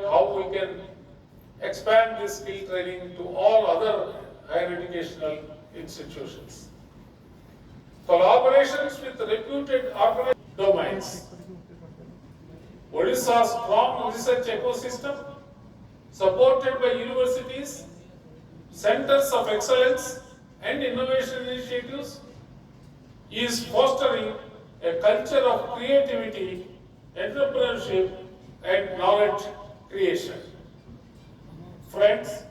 how we can expand this skill training to all other higher educational institutions. Collaborations with reputed organized domains. Odisha's strong research ecosystem, supported by universities, centers of excellence and innovation initiatives, is fostering a culture of creativity, entrepreneurship and knowledge creation. Friends,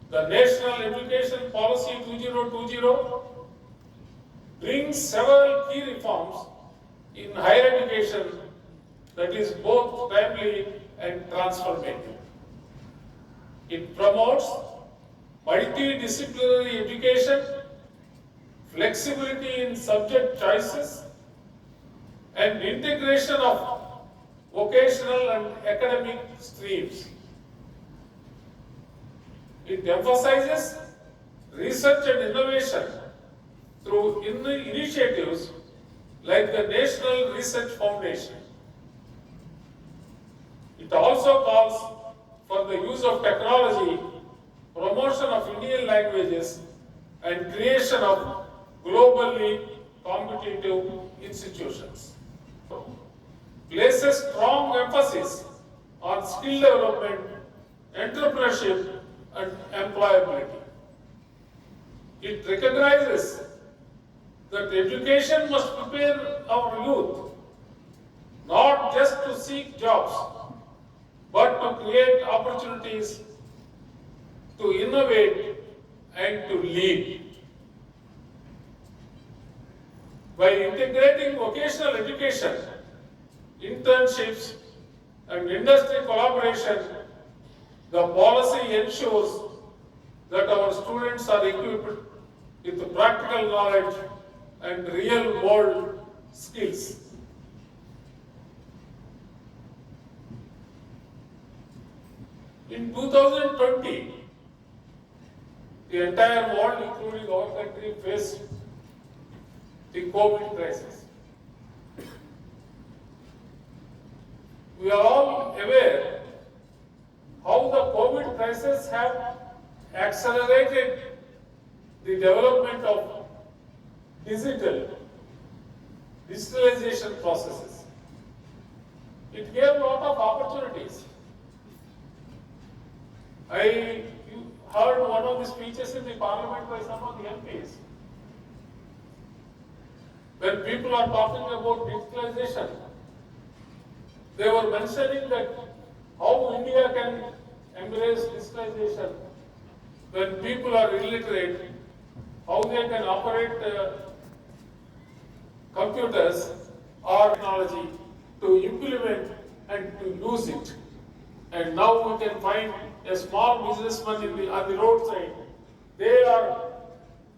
the National Education Policy 2020 brings several key reforms in higher education that is both timely and transformative. It promotes multidisciplinary education, flexibility in subject choices, and integration of vocational and academic streams. It emphasizes research and innovation through initiatives like the National Research Foundation. It also calls for the use of technology, promotion of Indian languages, and creation of globally competitive institutions. Places strong emphasis on skill development, entrepreneurship, and employability. It recognizes that education must prepare our youth not just to seek jobs, but to create opportunities to innovate and to lead. By integrating vocational education, internships, and industry collaboration, the policy ensures that our students are equipped with practical knowledge and real-world skills. In 2020, the entire world, including our country, faced the COVID crisis. We are all aware how the COVID crisis have accelerated the development of digitalization processes. It gave a lot of opportunities. I heard one of the speeches in the parliament by some of the MPs. When people are talking about digitalization, they were mentioning that how India can embrace digitalization when people are illiterate, how they can operate computers or technology to implement and to use it. And now we can find a small businessman on the roadside. They are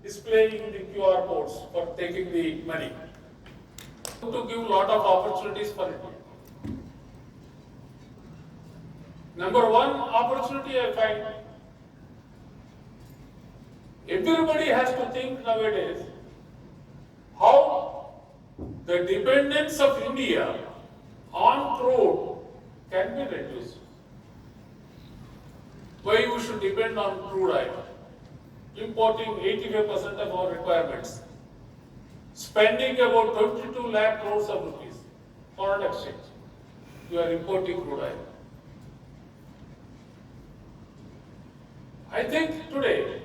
displaying the QR codes for taking the money. To give a lot of opportunities for it. Number one opportunity I find, everybody has to think nowadays how the dependence of India on crude can be reduced. Why we should depend on crude oil? Importing 85% of our requirements, spending about 22 lakh crores of rupees, foreign exchange. You are importing crude oil. I think today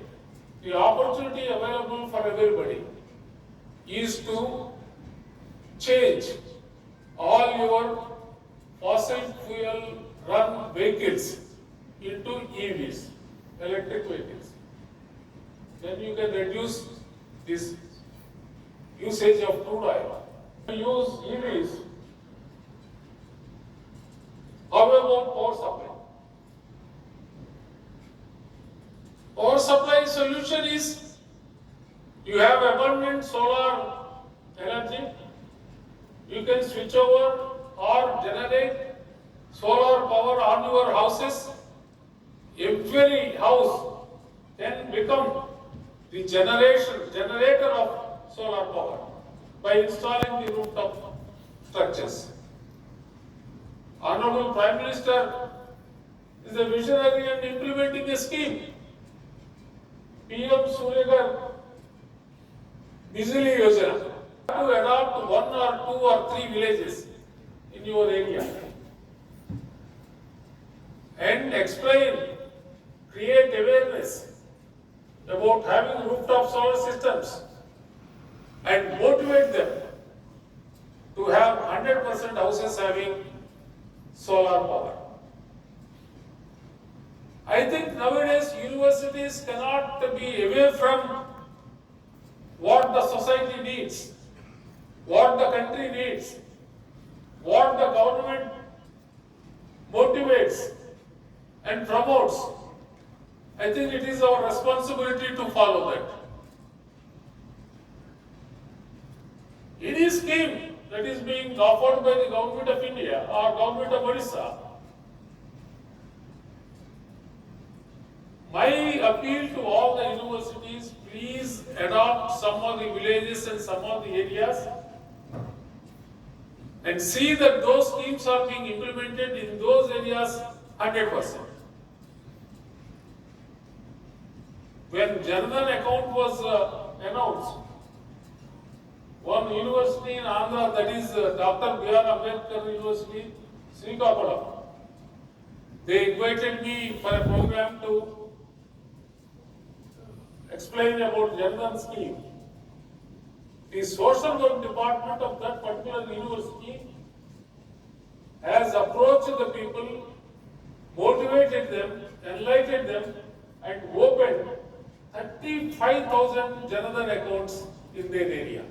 the opportunity available for everybody is to change all your fossil fuel run vehicles into EVs, electric vehicles. Then you can reduce this usage of crude oil. Use EVs. How about power supply? Power supply solution is you have abundant solar energy. You can switch over or generate solar power on your houses. Every house can become the generator of solar power by installing the rooftop structures. Honorable Prime Minister is a visionary and implementing a scheme. PM Suryagar Bijli Yojana to adopt one or two or three villages in your area and explain, create awareness about having rooftop solar systems and motivate them to have 100% houses having solar power. I think nowadays universities cannot be away from what the society needs, what the country needs, what the government motivates and promotes. I think it is our responsibility to follow that. Any scheme that is being offered by the government of India or government of Odisha, my appeal to all the universities, please adopt some of the villages and some of the areas and see that those schemes are being implemented in those areas 100%. When Janadan account was announced, one university in Andhra, that is Dr. B.R. Ambedkar University, Srikakulam, they invited me for a program to explain about Janadan scheme. The social work department of that particular university has approached the people, motivated them, enlightened them, and opened 35,000 Janadan accounts in their area.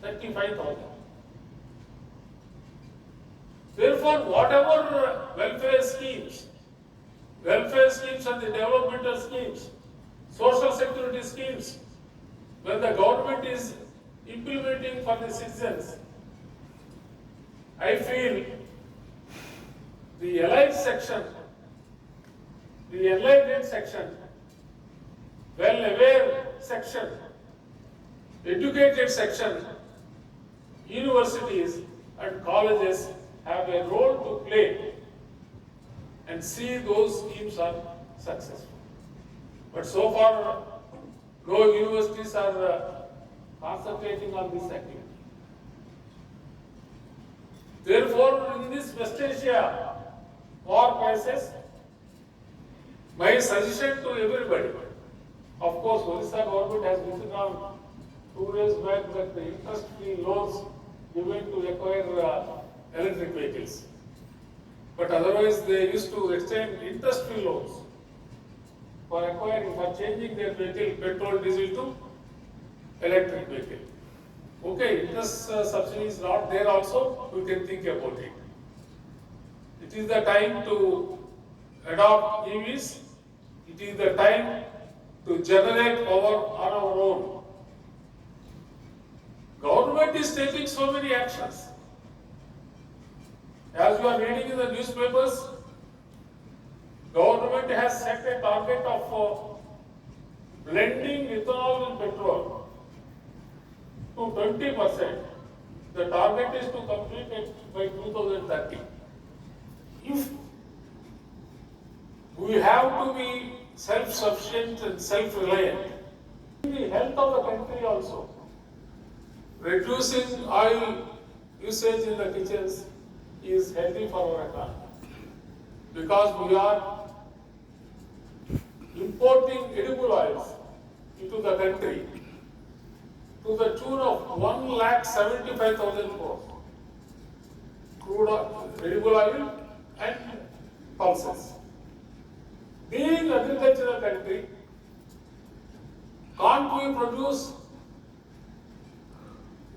35,000. Therefore, whatever welfare schemes and the developmental schemes, social security schemes, when the government is implementing for the citizens, I feel the elite section, the enlightened section, well-aware section, educated section, universities and colleges have a role to play and see those schemes are successful. But so far, no universities are concentrating on this activity. Therefore, in this West Asia war crisis, my suggestion to everybody, of course, Odisha government has withdrawn 2 days back that the interest-free loans given to acquire electric vehicles. But otherwise, they used to extend interest-free loans for acquiring, for changing their vehicle, petrol, diesel to electric vehicle. Okay, interest subsidy is not there also, we can think about it. It is the time to adopt EVs. It is the time to generate power on our own. Government is taking so many actions. As you are reading in the newspapers, government has set a target of blending ethanol and petrol to 20%. The target is to complete it by 2030. If we have to be self-sufficient and self-reliant, the health of the country also. Reducing oil usage in the kitchens is healthy for our economy because we are importing edible oils into the country to the tune of 1,75,000 crores. Crude oil, edible oil and pulses. Being agricultural country, can't we produce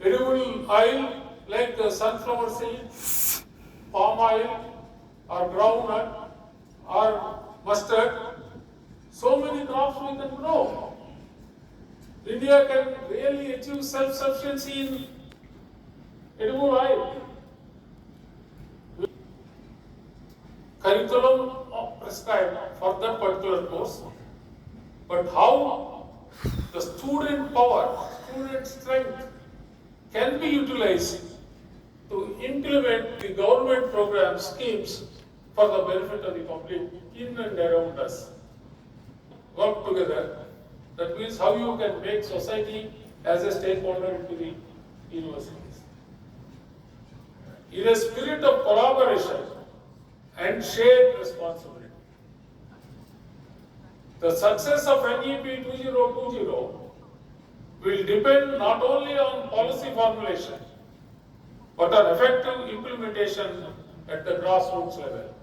edible oil like sunflower seed, palm oil, or groundnut, or mustard? So many crops we can grow. India can really achieve self-sufficiency in edible oil. Curriculum prescribed for that particular course, but how the student power, student strength can be utilized to implement the government program schemes for the benefit of the public in and around us. Work together. That means how you can make society as a stakeholder into the universities. In a spirit of collaboration and shared responsibility. The success of NEP 2020 will depend not only on policy formulation, but on effective implementation at the grassroots level.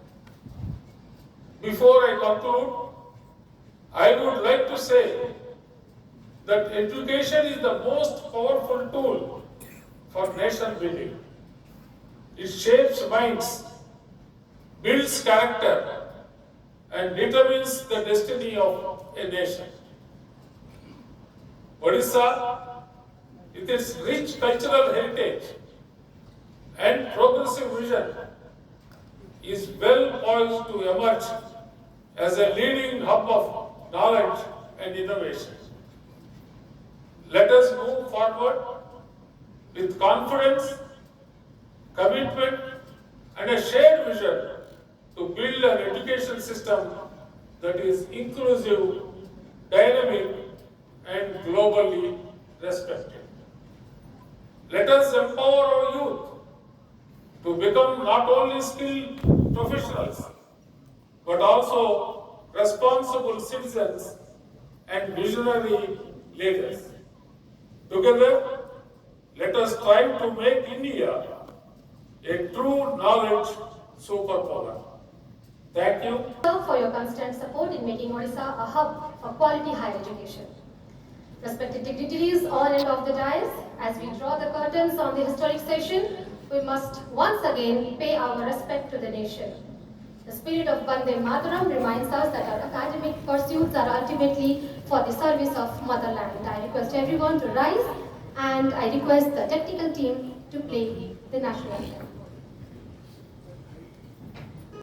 Before I conclude, I would like to say that education is the most powerful tool for nation building. It shapes minds, builds character, and determines the destiny of a nation. Odisha, with its rich cultural heritage and progressive vision, is well poised to emerge as a leading hub of knowledge and innovation. Let us move forward with confidence, commitment, and a shared vision to build an education system that is inclusive, dynamic, and globally respected. Let us empower our youth to become not only skilled professionals, but also responsible citizens and visionary leaders. Together, let us strive to make India a true knowledge superpower. Thank you. For your constant support in making Odisha a hub for quality higher education. Respected dignitaries on and off the dais, as we draw the curtains on the historic session, we must once again pay our respect to the nation. The spirit of Vande Mataram reminds us that our academic pursuits are ultimately for the service of motherland. I request everyone to rise, and I request the technical team to play the national anthem.